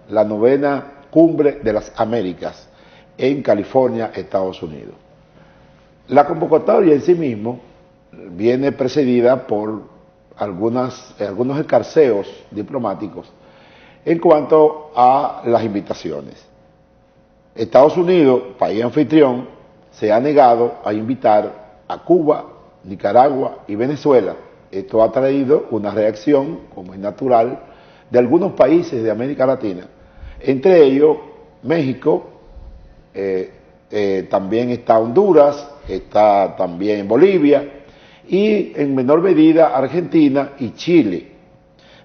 la 9ª Cumbre de las Américas en California, Estados Unidos. La convocatoria en sí mismo viene precedida por algunos escarceos diplomáticos en cuanto a las invitaciones. Estados Unidos, país anfitrión, se ha negado a invitar a Cuba, Nicaragua y Venezuela. Esto ha traído una reacción, como es natural, de algunos países de América Latina, entre ellos México, también está Honduras, está también Bolivia y en menor medida Argentina y Chile.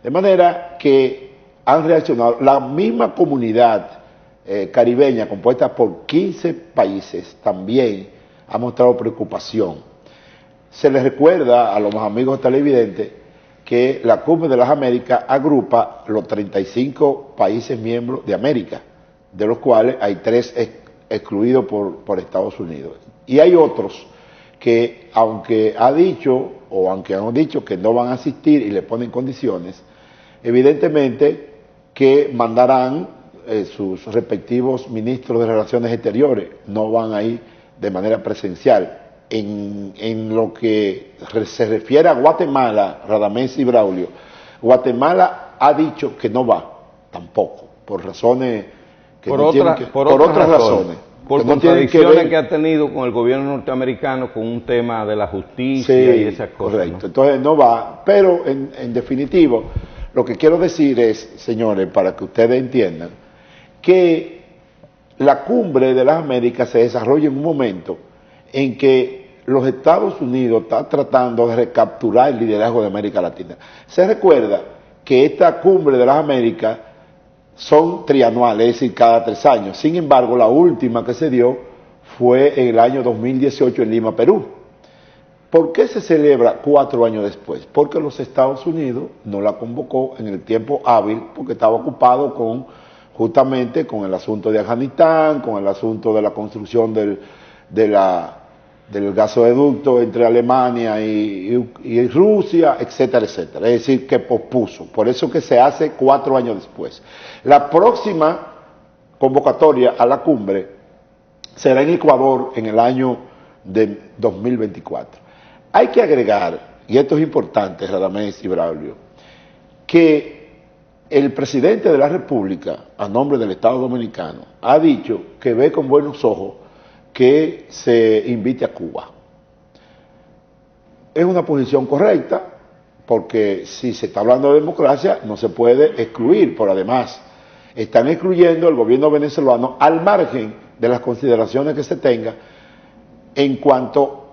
De manera que han reaccionado. La misma comunidad caribeña, compuesta por 15 países, también ha mostrado preocupación. Se les recuerda a los amigos televidentes que la Cumbre de las Américas agrupa los 35 países miembros de América, de los cuales hay 3 excluidos por Estados Unidos. Y hay otros que, aunque han dicho que no van a asistir y le ponen condiciones, evidentemente que mandarán sus respectivos ministros de Relaciones Exteriores, no van a ir de manera presencial. En lo que se refiere a Guatemala, Radamés y Braulio, Guatemala ha dicho que no va tampoco, por razones que por no otras razones. Por contradicciones que ha tenido con el gobierno norteamericano, con un tema de la justicia, sí, y esas cosas. Correcto, ¿no? Entonces no va, pero en definitivo, lo que quiero decir es, señores, para que ustedes entiendan, que la Cumbre de las Américas se desarrolla en un momento en que los Estados Unidos están tratando de recapturar el liderazgo de América Latina. Se recuerda que esta Cumbre de las Américas son trianuales, es decir, cada 3 años. Sin embargo, la última que se dio fue en el año 2018 en Lima, Perú. ¿Por qué se celebra 4 años después? Porque los Estados Unidos no la convocó en el tiempo hábil, porque estaba ocupado justamente con el asunto de Afganistán, con el asunto de la construcción del gasoducto entre Alemania y Rusia, etcétera, etcétera. Es decir, que pospuso. Por eso que se hace 4 años después. La próxima convocatoria a la cumbre será en Ecuador en el año de 2024. Hay que agregar, y esto es importante, Radamés y Braulio, que el presidente de la República, a nombre del Estado Dominicano, ha dicho que ve con buenos ojos que se invite a Cuba. Es una posición correcta, porque si se está hablando de democracia, no se puede excluir, por además, están excluyendo al gobierno venezolano al margen de las consideraciones que se tenga en cuanto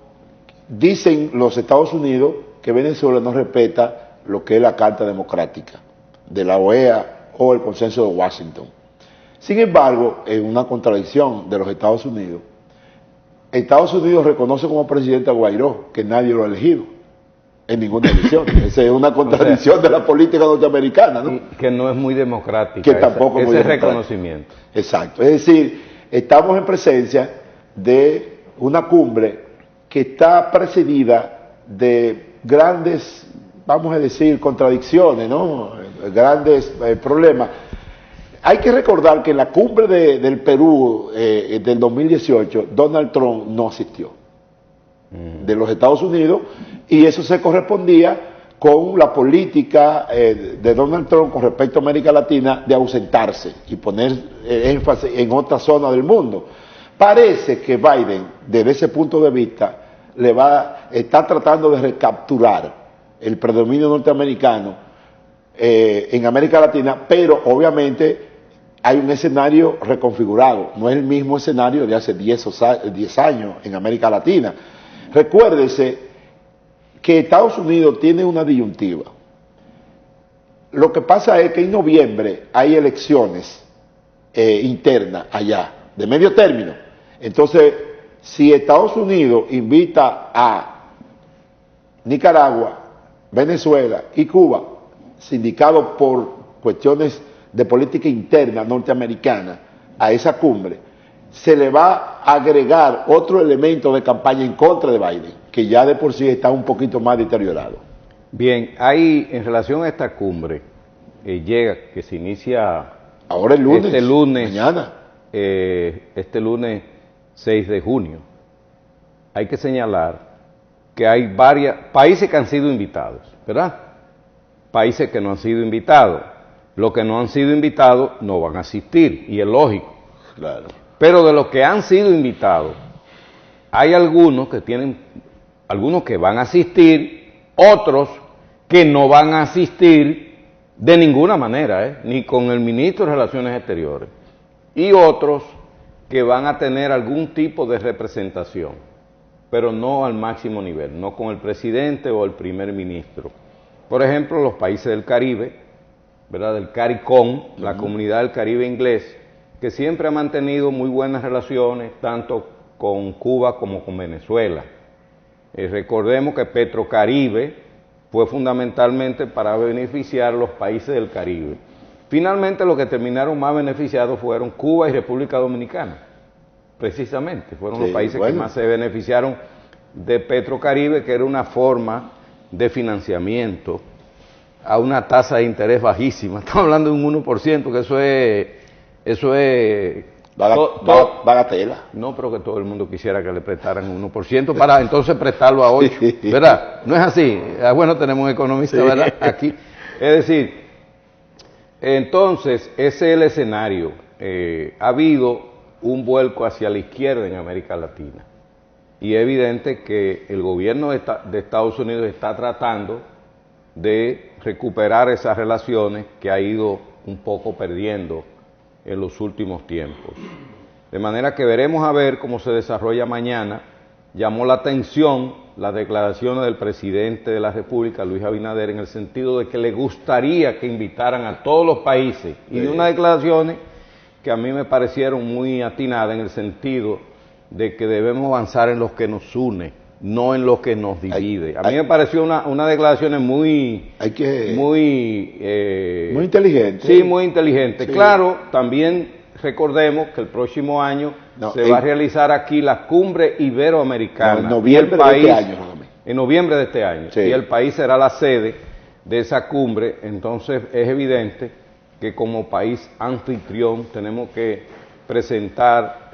dicen los Estados Unidos que Venezuela no respeta lo que es la Carta Democrática de la OEA o el Consenso de Washington. Sin embargo, en una contradicción de los Estados Unidos reconoce como presidente a Guaidó, que nadie lo ha elegido en ninguna elección. Esa es una contradicción de la política norteamericana, ¿no? Que no es muy democrática. Que tampoco es muy democrática. Reconocimiento. Exacto. Es decir, estamos en presencia de una cumbre que está precedida de grandes, vamos a decir, contradicciones, ¿no? Grandes problemas. Hay que recordar que en la cumbre del Perú del 2018, Donald Trump no asistió de los Estados Unidos, y eso se correspondía con la política de Donald Trump con respecto a América Latina de ausentarse y poner énfasis en otra zona del mundo. Parece que Biden, desde ese punto de vista, está tratando de recapturar el predominio norteamericano en América Latina, pero obviamente hay un escenario reconfigurado, no es el mismo escenario de hace 10 años en América Latina. Recuérdese que Estados Unidos tiene una disyuntiva. Lo que pasa es que en noviembre hay elecciones internas allá, de medio término. Entonces, si Estados Unidos invita a Nicaragua, Venezuela y Cuba, sindicados por cuestiones de política interna norteamericana, a esa cumbre, se le va a agregar otro elemento de campaña en contra de Biden, que ya de por sí está un poquito más deteriorado. Bien, hay en relación a esta cumbre, que se inicia Ahora el lunes. Mañana. Este lunes 6 de junio. Hay que señalar que hay varios países que han sido invitados, ¿verdad? Países que no han sido invitados. Los que no han sido invitados no van a asistir, y es lógico. Claro. Pero de los que han sido invitados, hay algunos que van a asistir, otros que no van a asistir de ninguna manera, ni con el ministro de Relaciones Exteriores, y otros que van a tener algún tipo de representación, pero no al máximo nivel, no con el presidente o el primer ministro. Por ejemplo, los países del Caribe, ¿verdad? Del CARICOM, la Comunidad del Caribe Inglés, que siempre ha mantenido muy buenas relaciones, tanto con Cuba como con Venezuela. Recordemos que Petrocaribe fue fundamentalmente para beneficiar a los países del Caribe. Finalmente, los que terminaron más beneficiados fueron Cuba y República Dominicana, precisamente. Fueron los países que más se beneficiaron de Petrocaribe, que era una forma de financiamiento a una tasa de interés bajísima. Estamos hablando de un 1%, que eso es bagatela. No, pero que todo el mundo quisiera que le prestaran un 1% para entonces prestarlo a 8, ¿verdad? No es así. Bueno, tenemos un economista, ¿verdad? Aquí. Es decir, entonces, ese es el escenario. Ha habido un vuelco hacia la izquierda en América Latina. Y es evidente que el gobierno de Estados Unidos está tratando de recuperar esas relaciones que ha ido un poco perdiendo en los últimos tiempos. De manera que veremos a ver cómo se desarrolla mañana. Llamó la atención las declaraciones del presidente de la República, Luis Abinader, en el sentido de que le gustaría que invitaran a todos los países, y de unas declaraciones que a mí me parecieron muy atinadas en el sentido de que debemos avanzar en los que nos une, no en lo que nos divide. A mí me pareció una declaración muy inteligente. Sí, muy inteligente. Sí. Claro, también recordemos que el próximo año se va a realizar aquí la cumbre iberoamericana. En noviembre de este año. En noviembre de este año. Sí. Y el país será la sede de esa cumbre. Entonces es evidente que como país anfitrión tenemos que presentar,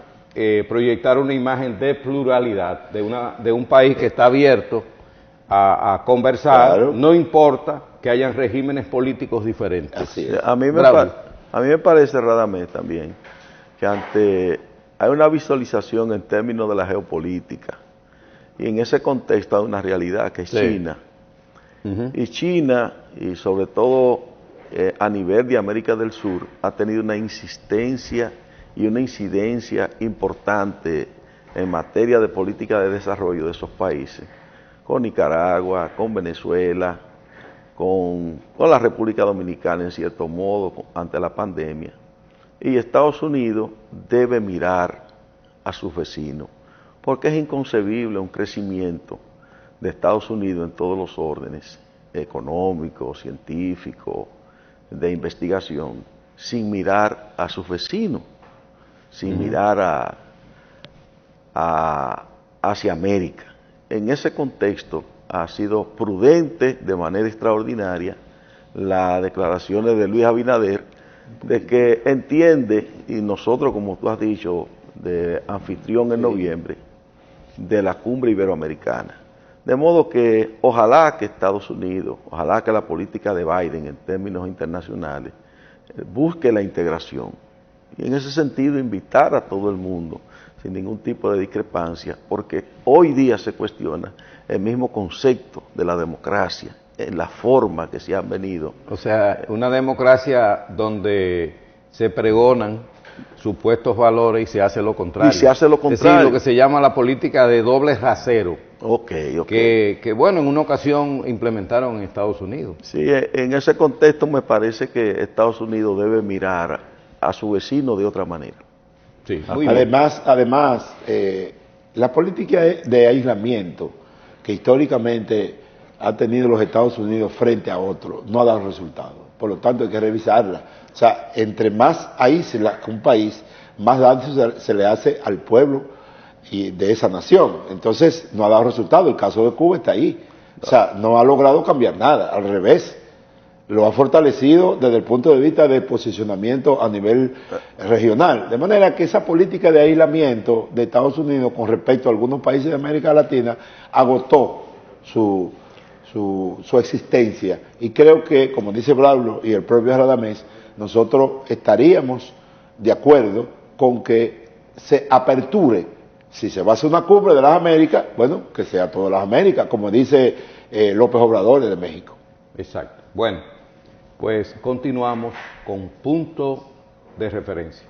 proyectar una imagen de pluralidad, de un país que está abierto a conversar, claro. No importa que hayan regímenes políticos diferentes. Así es. A mí me parece, Radamés, también, que hay una visualización en términos de la geopolítica, y en ese contexto hay una realidad que es China. Y China, y sobre todo a nivel de América del Sur, ha tenido una insistencia y una incidencia importante en materia de política de desarrollo de esos países, con Nicaragua, con Venezuela, con la República Dominicana en cierto modo ante la pandemia. Y Estados Unidos debe mirar a sus vecinos, porque es inconcebible un crecimiento de Estados Unidos en todos los órdenes, económico, científico, de investigación, sin mirar a sus vecinos, sin mirar hacia América. En ese contexto ha sido prudente de manera extraordinaria las declaraciones de Luis Abinader, de que entiende, y nosotros, como tú has dicho, de anfitrión en noviembre, de la cumbre iberoamericana. De modo que ojalá que Estados Unidos, ojalá que la política de Biden en términos internacionales busque la integración. Y en ese sentido invitar a todo el mundo, sin ningún tipo de discrepancia, porque hoy día se cuestiona el mismo concepto de la democracia, en la forma que se han venido. O sea, una democracia donde se pregonan supuestos valores y se hace lo contrario. Y se hace lo contrario. Es decir, lo que se llama la política de doble rasero. Que bueno, en una ocasión implementaron en Estados Unidos. Sí, en ese contexto me parece que Estados Unidos debe mirar a su vecino de otra manera. Sí, además, la política de aislamiento que históricamente ha tenido los Estados Unidos frente a otros no ha dado resultados. Por lo tanto, hay que revisarla. O sea, entre más aísla un país, más daño se le hace al pueblo y de esa nación. Entonces, no ha dado resultado. El caso de Cuba está ahí. O sea, no ha logrado cambiar nada. Al revés, lo ha fortalecido desde el punto de vista de posicionamiento a nivel regional. De manera que esa política de aislamiento de Estados Unidos con respecto a algunos países de América Latina agotó su existencia. Y creo que, como dice Braulio y el propio Radamés, nosotros estaríamos de acuerdo con que se aperture. Si se va a hacer una cumbre de las Américas, bueno, que sea todas las Américas, como dice López Obrador de México. Exacto. Bueno, pues continuamos con punto de referencia.